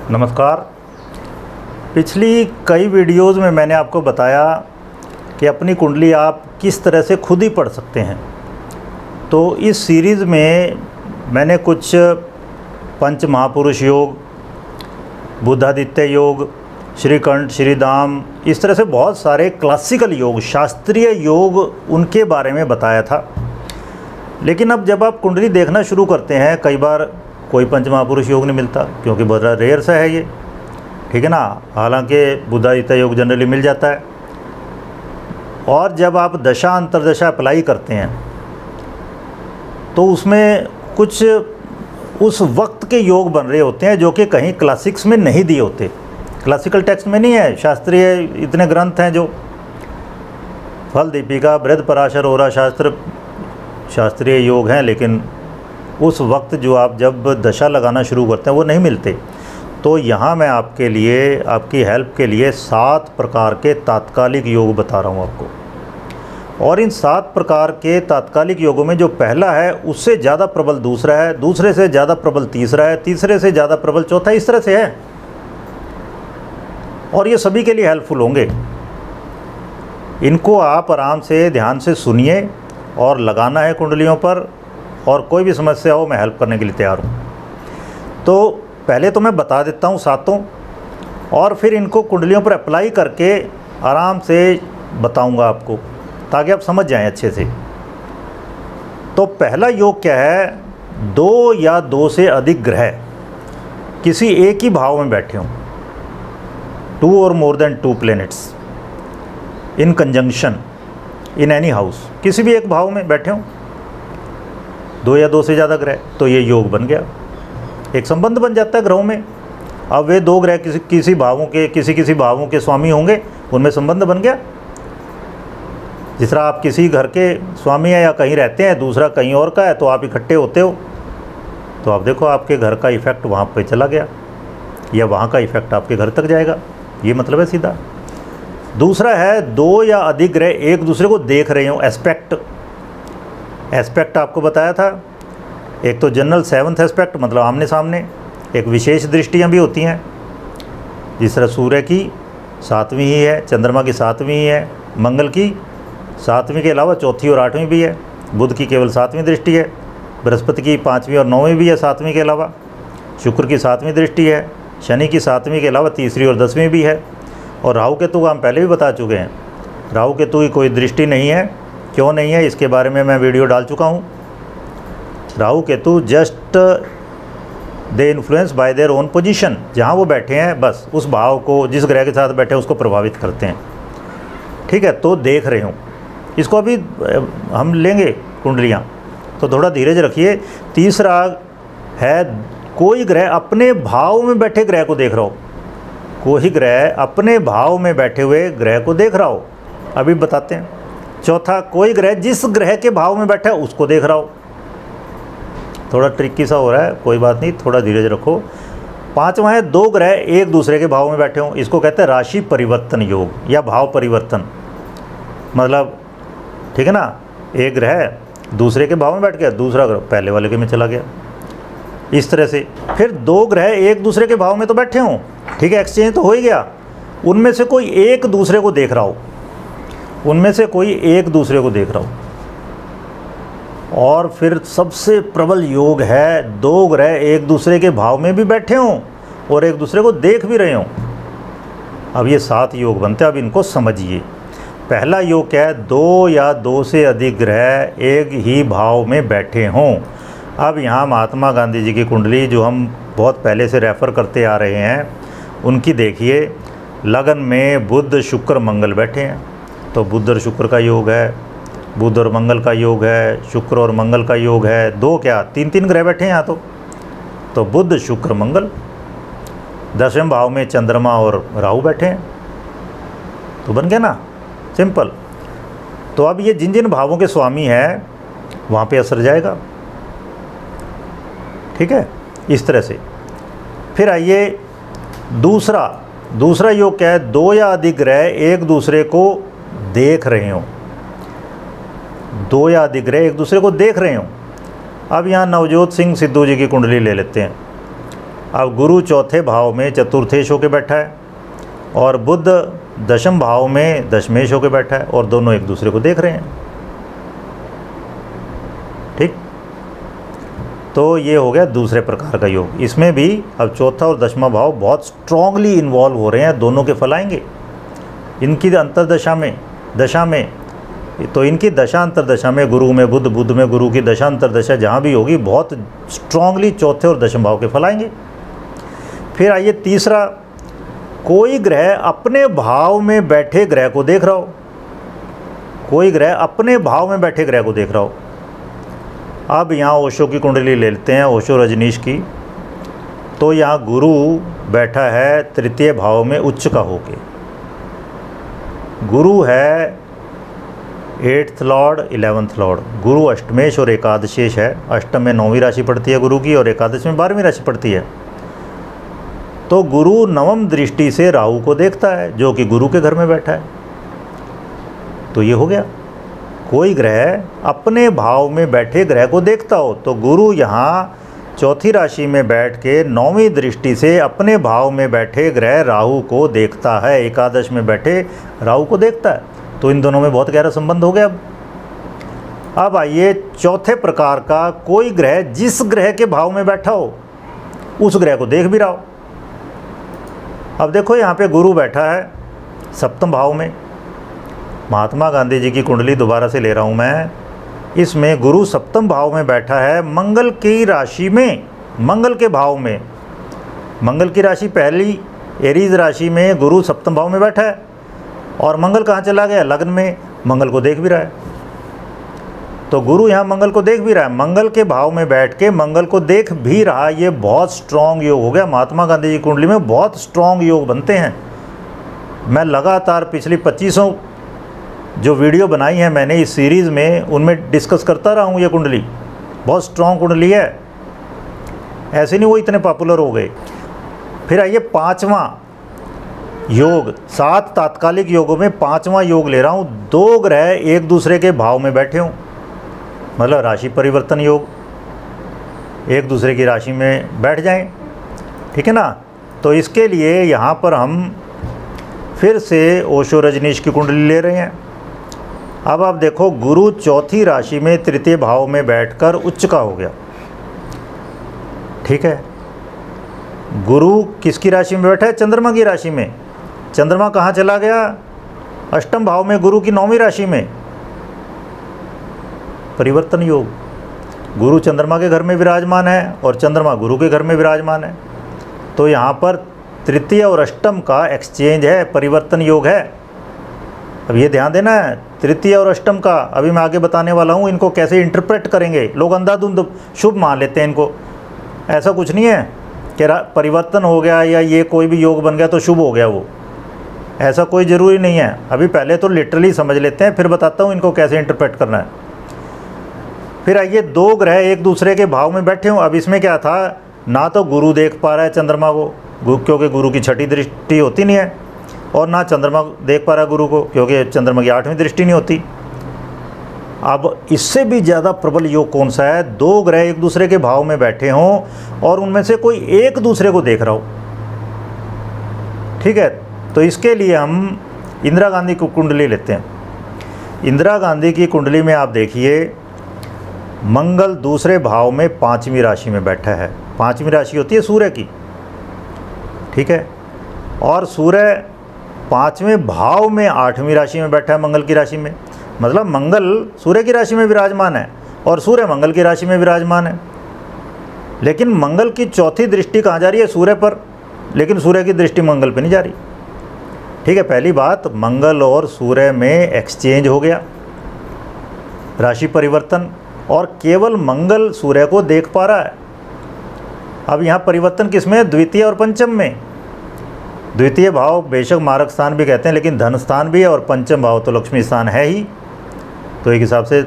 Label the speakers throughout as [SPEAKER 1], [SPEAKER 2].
[SPEAKER 1] नमस्कार। पिछली कई वीडियोज़ में मैंने आपको बताया कि अपनी कुंडली आप किस तरह से खुद ही पढ़ सकते हैं। तो इस सीरीज़ में मैंने कुछ पंच महापुरुष योग, बुद्धादित्य योग, श्रीकंठ, श्रीधाम, इस तरह से बहुत सारे क्लासिकल योग, शास्त्रीय योग, उनके बारे में बताया था। लेकिन अब जब आप कुंडली देखना शुरू करते हैं, कई बार कोई पंच महापुरुष योग नहीं मिलता, क्योंकि बहुत रेयर सा है ये, ठीक है ना। हालांकि बुद्धादित्य योग जनरली मिल जाता है। और जब आप दशा अंतरदशा अप्लाई करते हैं तो उसमें कुछ उस वक्त के योग बन रहे होते हैं जो कि कहीं क्लासिक्स में नहीं दिए होते, क्लासिकल टेक्स्ट में नहीं है। शास्त्रीय इतने ग्रंथ हैं जो फल दीपिका, बृहदपराशर, ओरा शास्त्र, शास्त्रीय योग हैं, लेकिन उस वक्त जो आप जब दशा लगाना शुरू करते हैं वो नहीं मिलते। तो यहाँ मैं आपके लिए, आपकी हेल्प के लिए 7 प्रकार के तात्कालिक योग बता रहा हूँ आपको। और इन 7 प्रकार के तात्कालिक योगों में जो पहला है उससे ज़्यादा प्रबल दूसरा है, दूसरे से ज़्यादा प्रबल तीसरा है, तीसरे से ज़्यादा प्रबल चौथा, इस तरह से है। और ये सभी के लिए हेल्पफुल होंगे। इनको आप आराम से ध्यान से सुनिए और लगाना है कुंडलियों पर, और कोई भी समस्या हो मैं हेल्प करने के लिए तैयार हूँ। तो पहले तो मैं बता देता हूँ 7, और फिर इनको कुंडलियों पर अप्लाई करके आराम से बताऊँगा आपको, ताकि आप समझ जाएं अच्छे से। तो पहला योग क्या है? 2 या 2 से अधिक ग्रह किसी एक ही भाव में बैठे हों, 2 और more than 2 planets in conjunction in any house, किसी भी एक भाव में बैठे हों, 2 या 2 से ज़्यादा ग्रह, तो ये योग बन गया, एक संबंध बन जाता है ग्रहों में। अब वे 2 ग्रह किसी भावों के, किसी भावों के स्वामी होंगे, उनमें संबंध बन गया। जिस तरह आप किसी घर के स्वामी हैं या कहीं रहते हैं, दूसरा कहीं और का है, तो आप इकट्ठे होते हो, तो आप देखो आपके घर का इफ़ेक्ट वहाँ पे चला गया, या वहाँ का इफ़ेक्ट आपके घर तक जाएगा, ये मतलब है सीधा। दूसरा है 2 या अधिक ग्रह एक दूसरे को देख रहे हो, एस्पेक्ट आपको बताया था। एक तो जनरल 7th एस्पेक्ट, मतलब आमने सामने। एक विशेष दृष्टियाँ भी होती हैं, जिस तरह सूर्य की 7वीं ही है, चंद्रमा की 7वीं ही है, मंगल की 7वीं के अलावा 4थी और 8वीं भी है, बुध की केवल 7वीं दृष्टि है, बृहस्पति की 5वीं और 9वीं भी है 7वीं के अलावा, शुक्र की 7वीं दृष्टि है, शनि की 7वीं के अलावा 3री और 10वीं भी है। और राहु केतु का हम पहले भी बता चुके हैं, राहु केतु की कोई दृष्टि नहीं है। क्यों नहीं है, इसके बारे में मैं वीडियो डाल चुका हूँ। Rahu Ketu just they influence by their own position, जहाँ वो बैठे हैं बस उस भाव को, जिस ग्रह के साथ बैठे हैं उसको प्रभावित करते हैं, ठीक है। तो देख रहे हूँ इसको, अभी हम लेंगे कुंडलियाँ, तो थोड़ा धीरज रखिए। तीसरा है कोई ग्रह अपने भाव में बैठे ग्रह को देख रहा हो, कोई ग्रह अपने भाव में बैठे हुए ग्रह को देख रहा हो, अभी बताते हैं। चौथा, कोई ग्रह जिस ग्रह के भाव में बैठा है उसको देख रहा हो। थोड़ा ट्रिकी सा हो रहा है, कोई बात नहीं, थोड़ा धीरज रखो। 5वां है 2 ग्रह एक दूसरे के भाव में बैठे हों, इसको कहते हैं राशि परिवर्तन योग या भाव परिवर्तन। मतलब ठीक है ना, एक ग्रह दूसरे के भाव में बैठ गया, दूसरा ग्रह पहले वाले के में चला गया, इस तरह से। फिर 2 ग्रह एक दूसरे के भाव में तो बैठे हों, ठीक है, एक्सचेंज तो हो ही गया, उनमें से कोई एक दूसरे को देख रहा हो, उनमें से कोई एक दूसरे को देख रहा हो। और फिर सबसे प्रबल योग है 2 ग्रह एक दूसरे के भाव में भी बैठे हों और एक दूसरे को देख भी रहे हों। अब ये 7 योग बनते हैं, अब इनको समझिए। पहला योग क्या है? 2 या 2 से अधिक ग्रह एक ही भाव में बैठे हों। अब यहाँ महात्मा गांधी जी की कुंडली, जो हम बहुत पहले से रेफ़र करते आ रहे हैं, उनकी देखिए। लगन में बुध, शुक्र, मंगल बैठे हैं, तो बुध और शुक्र का योग है, बुध और मंगल का योग है, शुक्र और मंगल का योग है। 2 क्या 3 ग्रह बैठे हैं यहाँ तो बुध, शुक्र, मंगल। 10वें भाव में चंद्रमा और राहु बैठे हैं, तो बन गया ना, सिंपल। तो अब ये जिन जिन भावों के स्वामी हैं वहाँ पे असर जाएगा, ठीक है, इस तरह से। फिर आइए दूसरा योग क्या है? 2 या अधिक ग्रह एक दूसरे को देख रहे हों, 2 या अधिक ग्रह एक दूसरे को देख रहे हों। अब यहाँ नवजोत सिंह सिद्धू जी की कुंडली ले लेते हैं। अब गुरु चौथे भाव में चतुर्थेश होकर बैठा है और बुध दशम भाव में दशमेश होकर बैठा है और दोनों एक दूसरे को देख रहे हैं। ठीक, तो ये हो गया दूसरे प्रकार का योग। इसमें भी अब चौथा और दशमा भाव बहुत स्ट्रांगली इन्वॉल्व हो रहे हैं, दोनों के फल आएंगे इनकी अंतर्दशा में तो इनकी दशा अंतर्दशा में गुरु में बुध, बुध में गुरु की दशा अंतर्दशा जहाँ भी होगी बहुत स्ट्रांगली चौथे और दशम भाव के फल आएंगे। फिर आइए तीसरा, कोई ग्रह अपने भाव में बैठे ग्रह को देख रहा हो, कोई ग्रह अपने भाव में बैठे ग्रह को देख रहा हो। अब यहाँ ओशो की कुंडली ले लेते हैं, ओशो रजनीश की। तो यहाँ गुरु बैठा है तृतीय भाव में उच्च का होके, गुरु है 8th लॉर्ड 11th लॉर्ड, गुरु अष्टमेश और एकादशेश है। अष्टम में 9वीं राशि पड़ती है गुरु की और एकादश में 12वीं राशि पड़ती है। तो गुरु नवम दृष्टि से राहु को देखता है जो कि गुरु के घर में बैठा है। तो ये हो गया, कोई ग्रह अपने भाव में बैठे ग्रह को देखता हो तो गुरु यहाँ चौथी राशि में बैठ के नौवीं दृष्टि से अपने भाव में बैठे ग्रह राहु को देखता है, एकादश में बैठे राहु को देखता है। तो इन दोनों में बहुत गहरा संबंध हो गया। अब आइए चौथे प्रकार का, कोई ग्रह जिस ग्रह के भाव में बैठा हो उस ग्रह को देख भी रहा हो। अब देखो यहाँ पे गुरु बैठा है सप्तम भाव में, महात्मा गांधी जी की कुंडली दोबारा से ले रहा हूँ मैं। इसमें गुरु सप्तम भाव में बैठा है मंगल की राशि में, मंगल के भाव में। मंगल की राशि पहली एरीज राशि में गुरु सप्तम भाव में बैठा है और मंगल कहाँ चला गया, लग्न में, मंगल को देख भी रहा है। तो गुरु यहाँ मंगल को देख भी रहा है, मंगल के भाव में बैठ के मंगल को देख भी रहा। ये बहुत स्ट्रॉन्ग योग हो गया। महात्मा गांधी जी कुंडली में बहुत स्ट्रॉन्ग योग बनते हैं। मैं लगातार पिछली 25 जो वीडियो बनाई है मैंने इस सीरीज़ में, उनमें डिस्कस करता रहा हूँ। ये कुंडली बहुत स्ट्रॉन्ग कुंडली है, ऐसे नहीं वो इतने पॉपुलर हो गए। फिर आइए पाँचवा योग, 7 तात्कालिक योगों में 5वां योग ले रहा हूँ। 2 ग्रह एक दूसरे के भाव में बैठे हों, मतलब राशि परिवर्तन योग, एक दूसरे की राशि में बैठ जाएं, ठीक है ना। तो इसके लिए यहाँ पर हम फिर से ओशो रजनीश की कुंडली ले रहे हैं। अब आप देखो, गुरु चौथी राशि में तृतीय भाव में बैठकर उच्च का हो गया, ठीक है। गुरु किसकी राशि में बैठा है, चंद्रमा की राशि में। चंद्रमा कहाँ चला गया, अष्टम भाव में गुरु की 9वीं राशि में। परिवर्तन योग, गुरु चंद्रमा के घर में विराजमान है और चंद्रमा गुरु के घर में विराजमान है। तो यहाँ पर तृतीय और अष्टम का एक्सचेंज है, परिवर्तन योग है। अब ये ध्यान देना है, तृतीय और अष्टम का अभी मैं आगे बताने वाला हूँ। इनको कैसे इंटरप्रेट करेंगे, लोग अंधाधुंध शुभ मान लेते हैं इनको। ऐसा कुछ नहीं है कि परिवर्तन हो गया या ये कोई भी योग बन गया तो शुभ हो गया, वो ऐसा कोई ज़रूरी नहीं है। अभी पहले तो लिटरली समझ लेते हैं, फिर बताता हूँ इनको कैसे इंटरप्रेट करना है। फिर आइए, 2 ग्रह एक दूसरे के भाव में बैठे हों। अब इसमें क्या था, ना तो गुरु देख पा रहा है चंद्रमा को, क्योंकि गुरु की 6ठी दृष्टि होती नहीं है, और ना चंद्रमा देख पा रहा है गुरु को, क्योंकि चंद्रमा की 8वीं दृष्टि नहीं होती। अब इससे भी ज़्यादा प्रबल योग कौन सा है, 2 ग्रह एक दूसरे के भाव में बैठे हों और उनमें से कोई एक दूसरे को देख रहा हो, ठीक है। तो इसके लिए हम इंदिरा गांधी की कुंडली लेते हैं। इंदिरा गांधी की कुंडली में आप देखिए, मंगल दूसरे भाव में 5वीं राशि में बैठा है। 5वीं राशि होती है सूर्य की, ठीक है। और सूर्य 5वें भाव में 8वीं राशि में बैठा है, मंगल की राशि में। मतलब मंगल सूर्य की राशि में विराजमान है और सूर्य मंगल की राशि में विराजमान है। लेकिन मंगल की 4थी दृष्टि कहाँ जा रही है, सूर्य पर, लेकिन सूर्य की दृष्टि मंगल पर नहीं जा रही, ठीक है। पहली बात, मंगल और सूर्य में एक्सचेंज हो गया, राशि परिवर्तन, और केवल मंगल सूर्य को देख पा रहा है। अब यहाँ परिवर्तन किसमें, द्वितीय और पंचम में। द्वितीय भाव बेशक मारक स्थान भी कहते हैं, लेकिन धन स्थान भी है, और पंचम भाव तो लक्ष्मी स्थान है ही। तो एक हिसाब से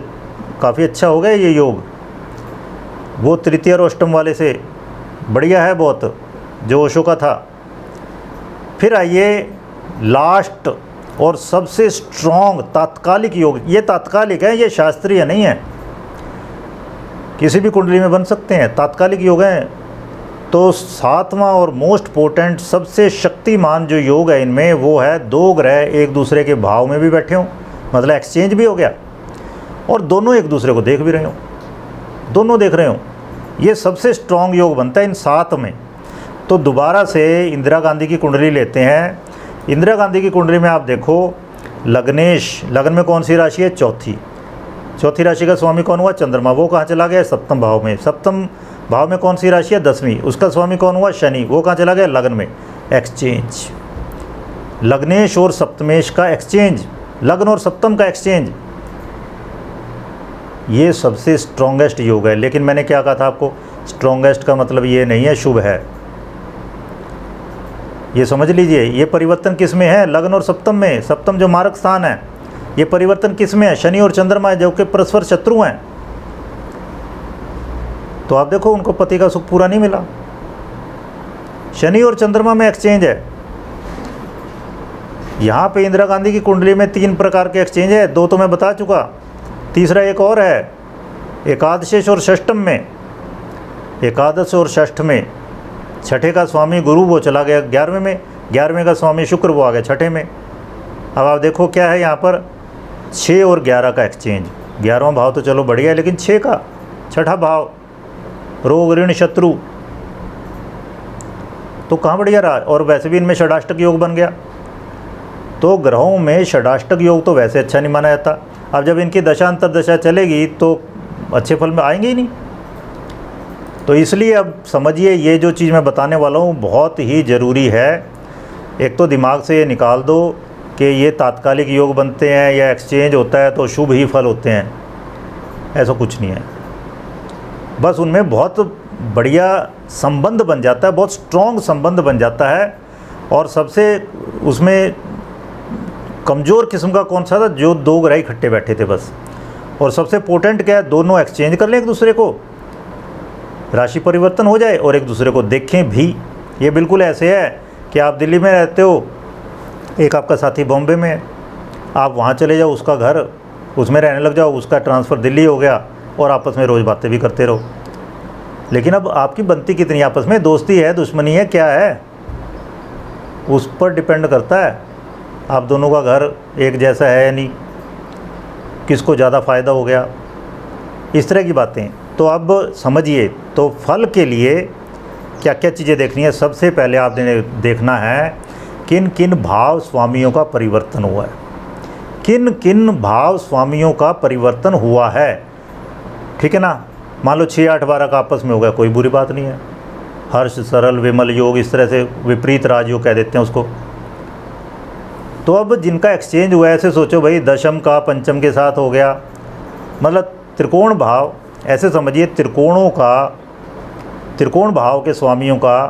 [SPEAKER 1] काफ़ी अच्छा हो गया ये योग। वो तृतीय और अष्टम वाले से बढ़िया है बहुत, जो ओशो का था। फिर आइए लास्ट और सबसे स्ट्रॉन्ग तात्कालिक योग। ये तात्कालिक है, ये शास्त्रीय नहीं है, किसी भी कुंडली में बन सकते हैं, तात्कालिक योग हैं। तो सातवां और मोस्ट पोटेंट सबसे शक्तिमान जो योग है इनमें वो है दो ग्रह एक दूसरे के भाव में भी बैठे हों, मतलब एक्सचेंज भी हो गया, और दोनों एक दूसरे को देख भी रहे हों, दोनों देख रहे हों। ये सबसे स्ट्रॉन्ग योग बनता है इन 7 में। तो दोबारा से इंदिरा गांधी की कुंडली लेते हैं। इंदिरा गांधी की कुंडली में आप देखो लग्नेश, लग्न में कौन सी राशि है? चौथी राशि का स्वामी कौन हुआ? चंद्रमा। वो कहाँ चला गया? सप्तम भाव में। सप्तम भाव में कौन सी राशि है? 10वीं। उसका स्वामी कौन हुआ? शनि। वो कहाँ चला गया? लग्न में। एक्सचेंज, लग्नेश और सप्तमेश का एक्सचेंज, लग्न और सप्तम का एक्सचेंज, ये सबसे स्ट्रॉन्गेस्ट योग है। लेकिन मैंने क्या कहा था आपको, स्ट्रॉन्गेस्ट का मतलब ये नहीं है शुभ है, ये समझ लीजिए। ये परिवर्तन किस में है? लग्न और सप्तम में। सप्तम जो मारक स्थान है, ये परिवर्तन किस में है? शनि और चंद्रमा है, जो कि परस्पर शत्रु हैं। तो आप देखो उनको पति का सुख पूरा नहीं मिला। शनि और चंद्रमा में एक्सचेंज है। यहाँ पे इंदिरा गांधी की कुंडली में 3 प्रकार के एक्सचेंज है, 2 तो मैं बता चुका, तीसरा एक और है एकादशेश और षष्ठम में। एकादश और षष्ठ में छठे का स्वामी गुरु वो चला गया 11वें में, 11वें का स्वामी शुक्र वो आ गया छठे में। अब आप देखो क्या है यहाँ पर, 6 और 11 का एक्सचेंज। 11वां भाव तो चलो बढ़िया है, लेकिन 6 का छठा भाव रोग ऋण शत्रु, तो कहाँ बढ़िया रहा। और वैसे भी इनमें षडाष्टक योग बन गया। तो ग्रहों में षडाष्टक योग तो वैसे अच्छा नहीं माना जाता। अब जब इनकी दशा अंतर्दशा चलेगी तो अच्छे फल में आएंगे ही नहीं। तो इसलिए अब समझिए ये जो चीज़ मैं बताने वाला हूँ बहुत ही ज़रूरी है। एक तो दिमाग से ये निकाल दो कि ये तात्कालिक योग बनते हैं या एक्सचेंज होता है तो शुभ ही फल होते हैं, ऐसा कुछ नहीं है। बस उनमें बहुत बढ़िया संबंध बन जाता है, बहुत स्ट्रॉन्ग संबंध बन जाता है। और सबसे उसमें कमज़ोर किस्म का कौन सा था? जो 2 ग्रह इकट्ठे बैठे थे बस। और सबसे पोटेंट क्या है? दोनों एक्सचेंज कर लें एक दूसरे को, राशि परिवर्तन हो जाए और एक दूसरे को देखें भी। ये बिल्कुल ऐसे है कि आप दिल्ली में रहते हो, एक आपका साथी बॉम्बे में है, आप वहाँ चले जाओ, उसका घर उसमें रहने लग जाओ, उसका ट्रांसफ़र दिल्ली हो गया और आपस में रोज़ बातें भी करते रहो। लेकिन अब आपकी बनती कितनी आपस में? दोस्ती है, दुश्मनी है, क्या है? उस पर डिपेंड करता है आप दोनों का घर एक जैसा है या नहीं, किसको ज़्यादा फ़ायदा हो गया, इस तरह की बातें। तो अब समझिए, तो फल के लिए क्या क्या चीज़ें देखनी है। सबसे पहले आपने देखना है किन किन भाव स्वामियों का परिवर्तन हुआ है, किन किन भाव स्वामियों का परिवर्तन हुआ है। ठीक है ना। मान लो 6, 8, 12 का आपस में हो गया, कोई बुरी बात नहीं है। हर्ष, सरल, विमल योग, इस तरह से विपरीत राजयोग कह देते हैं उसको। तो अब जिनका एक्सचेंज हुआ है, ऐसे सोचो भाई, दशम का पंचम के साथ हो गया, मतलब त्रिकोण भाव, ऐसे समझिए त्रिकोणों का, त्रिकोण भाव के स्वामियों का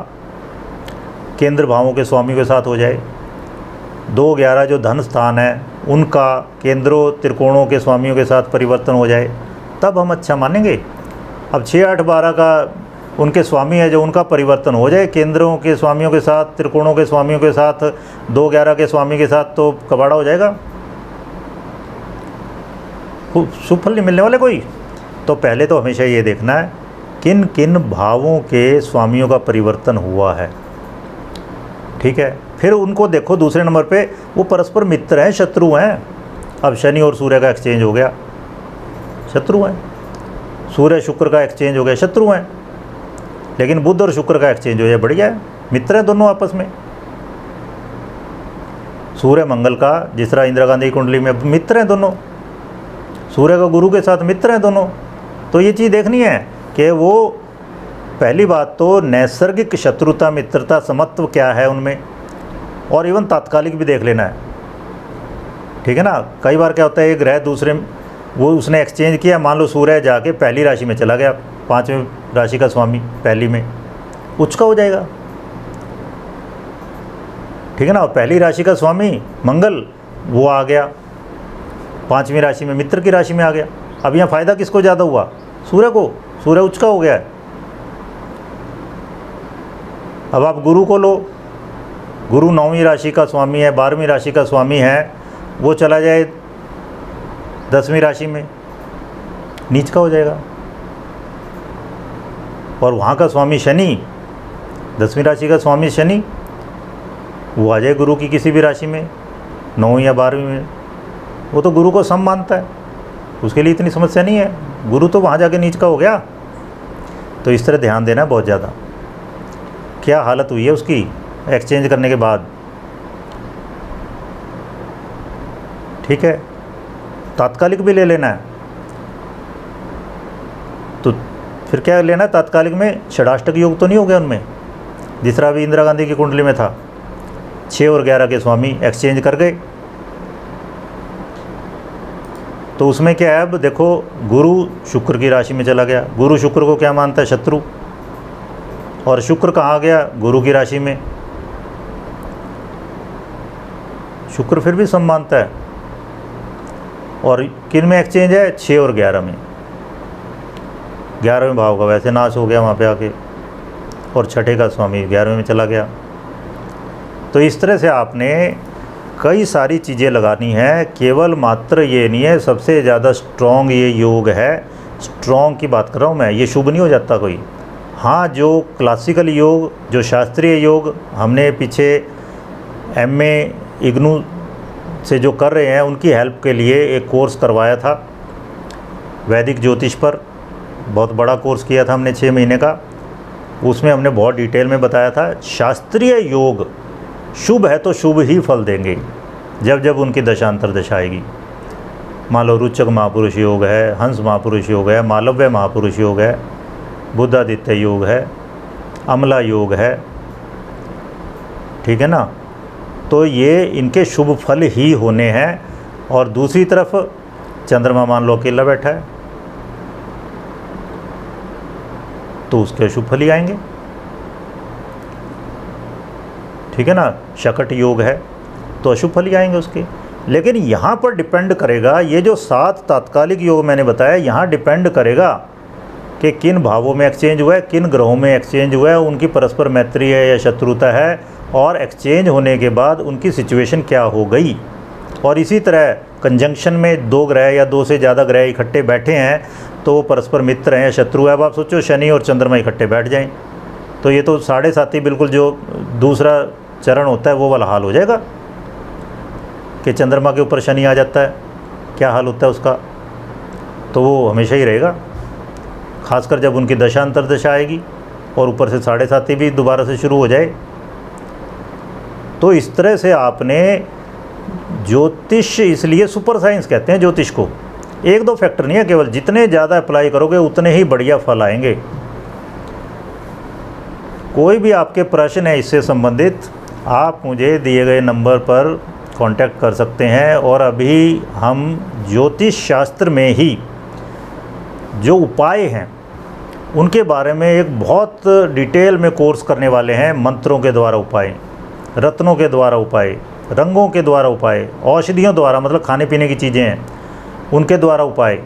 [SPEAKER 1] केंद्र भावों के स्वामियों के साथ हो जाए। 2, 11 जो धन स्थान है उनका केंद्रों त्रिकोणों के स्वामियों के साथ परिवर्तन हो जाए, तब हम अच्छा मानेंगे। अब 6, 8, 12 का उनके स्वामी है जो उनका परिवर्तन हो जाए केंद्रों के स्वामियों के साथ, त्रिकोणों के स्वामियों के साथ, 2, 11 के स्वामी के साथ, तो कबाड़ा हो जाएगा, शुभ फल नहीं मिलने वाले कोई। तो पहले तो हमेशा ये देखना है किन किन भावों के स्वामियों का परिवर्तन हुआ है। ठीक है। फिर उनको देखो दूसरे नंबर पे, वो परस्पर मित्र हैं, शत्रु हैं। अब शनि और सूर्य का एक्सचेंज हो गया, शत्रु हैं। सूर्य शुक्र का एक्सचेंज हो गया, शत्रु हैं। लेकिन बुध और शुक्र का एक्सचेंज हो जाए, बढ़िया है, मित्र हैं दोनों आपस में। सूर्य मंगल का, जिस तरह इंदिरा गांधी की कुंडली में मित्र हैं दोनों, सूर्य का गुरु के साथ मित्र हैं दोनों। तो ये चीज़ देखनी है कि वो पहली बात तो नैसर्गिक शत्रुता, मित्रता, समत्व क्या है उनमें, और इवन तात्कालिक भी देख लेना है। ठीक है ना। कई बार क्या होता है, एक ग्रह दूसरे, वो उसने एक्सचेंज किया, मान लो सूर्य जाके पहली राशि में चला गया, 5वीं राशि का स्वामी पहली में, उच्च का हो जाएगा। ठीक है ना। पहली राशि का स्वामी मंगल वो आ गया 5वीं राशि में, मित्र की राशि में आ गया। अब यहाँ फ़ायदा किसको ज़्यादा हुआ? सूर्य को, सूर्य उच्च का हो गया है। अब आप गुरु को लो, गुरु 9वीं राशि का स्वामी है, 12वीं राशि का स्वामी है, वो चला जाए 10वीं राशि में, नीच का हो जाएगा। और वहाँ का स्वामी शनि 10वीं राशि का स्वामी शनि, वो आ जाए गुरु की किसी भी राशि में, 9वीं या 12वीं में, वो तो गुरु को सम मानता है, उसके लिए इतनी समस्या नहीं है। गुरु तो वहाँ जाके नीच का हो गया। तो इस तरह ध्यान देना है बहुत ज़्यादा। क्या हालत हुई है उसकी एक्सचेंज करने के बाद, ठीक है। तात्कालिक भी ले लेना है तो फिर क्या लेना है, तात्कालिक में षडाष्टक योग तो नहीं हो गया उनमें, जिस तरह अभी इंदिरा गांधी की कुंडली में था 6 और 11 के स्वामी एक्सचेंज कर गए। तो उसमें क्या है, अब देखो गुरु शुक्र की राशि में चला गया, गुरु शुक्र को क्या मानता है, शत्रु, और शुक्र कहाँ गया, गुरु की राशि में। शुक्र फिर भी सम मानता है, और किन में एक्सचेंज है, 6 और 11 में। 11वें भाव का वैसे नाश हो गया वहाँ पे आके, और छठे का स्वामी 11वें में चला गया। तो इस तरह से आपने कई सारी चीज़ें लगानी है, केवल मात्र ये नहीं है सबसे ज़्यादा स्ट्रॉन्ग ये योग है, स्ट्रॉन्ग की बात कर रहा हूँ मैं, ये शुभ नहीं हो जाता कोई। हाँ, जो क्लासिकल योग, जो शास्त्रीय योग हमने पीछे MA इग्नू से जो कर रहे हैं, उनकी हेल्प के लिए एक कोर्स करवाया था वैदिक ज्योतिष पर, बहुत बड़ा कोर्स किया था हमने 6 महीने का। उसमें हमने बहुत डिटेल में बताया था शास्त्रीय योग शुभ है तो शुभ ही फल देंगे जब जब उनकी दशांतर दशा आएगी। मान लो रुचक महापुरुष योग है, हंस महापुरुष योग है, मालव्य महापुरुष योग है, बुद्धादित्य योग है, अमला योग है, ठीक है ना। तो ये इनके शुभ फल ही होने हैं। और दूसरी तरफ चंद्रमा मान लो अकेला बैठा है तो उसके अशुभ फल ही आएंगे, ठीक है ना। शकट योग है तो अशुभ फल ही आएंगे उसके। लेकिन यहाँ पर डिपेंड करेगा, ये जो 7 तात्कालिक योग मैंने बताया, यहाँ डिपेंड करेगा कि किन भावों में एक्सचेंज हुआ है, किन ग्रहों में एक्सचेंज हुआ है, उनकी परस्पर मैत्री है या शत्रुता है, और एक्सचेंज होने के बाद उनकी सिचुएशन क्या हो गई। और इसी तरह कंजंक्शन में 2 ग्रह या 2 से ज़्यादा ग्रह इकट्ठे बैठे हैं तो वो परस्पर मित्र हैं या शत्रु है। अब आप सोचो शनि और चंद्रमा इकट्ठे बैठ जाएं तो ये तो 7.5 बिल्कुल जो दूसरा चरण होता है वो वाला हाल हो जाएगा कि चंद्रमा के ऊपर शनि आ जाता है, क्या हाल होता है उसका। तो वो हमेशा ही रहेगा, खासकर जब उनकी दशांतर दशा आएगी और ऊपर से 7.5 भी दोबारा से शुरू हो जाए। तो इस तरह से आपने ज्योतिष, इसलिए सुपर साइंस कहते हैं ज्योतिष को। 1-2 फैक्टर नहीं है केवल, जितने ज़्यादा अप्लाई करोगे उतने ही बढ़िया फल आएंगे। कोई भी आपके प्रश्न है इससे संबंधित, आप मुझे दिए गए नंबर पर कांटेक्ट कर सकते हैं। और अभी हम ज्योतिष शास्त्र में ही जो उपाय हैं उनके बारे में एक बहुत डिटेल में कोर्स करने वाले हैं। मंत्रों के द्वारा उपाय, रत्नों के द्वारा उपाय, रंगों के द्वारा उपाय, औषधियों द्वारा, मतलब खाने पीने की चीज़ें हैं उनके द्वारा उपाय,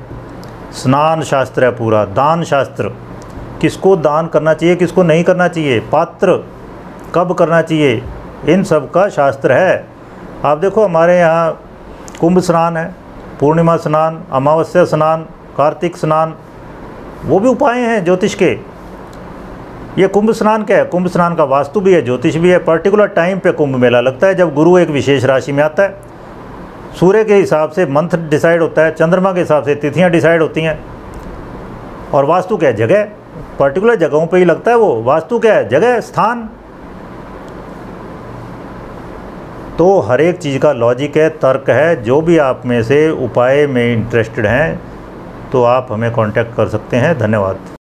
[SPEAKER 1] स्नान शास्त्र है पूरा, दान शास्त्र, किसको दान करना चाहिए किसको नहीं करना चाहिए, पात्र कब करना चाहिए, इन सब का शास्त्र है। आप देखो हमारे यहाँ कुंभ स्नान है, पूर्णिमा स्नान, अमावस्या स्नान, कार्तिक स्नान, वो भी उपाय हैं ज्योतिष के। ये कुंभ स्नान क्या है, कुंभ स्नान का वास्तु भी है, ज्योतिष भी है। पर्टिकुलर टाइम पे कुंभ मेला लगता है जब गुरु एक विशेष राशि में आता है। सूर्य के हिसाब से मंथ डिसाइड होता है, चंद्रमा के हिसाब से तिथियां डिसाइड होती हैं। और वास्तु क्या है, जगह, पर्टिकुलर जगहों पे ही लगता है वो। वास्तु क्या है, जगह, स्थान। तो हर एक चीज़ का लॉजिक है, तर्क है। जो भी आप में से उपाय में इंटरेस्टेड हैं तो आप हमें कांटेक्ट कर सकते हैं। धन्यवाद।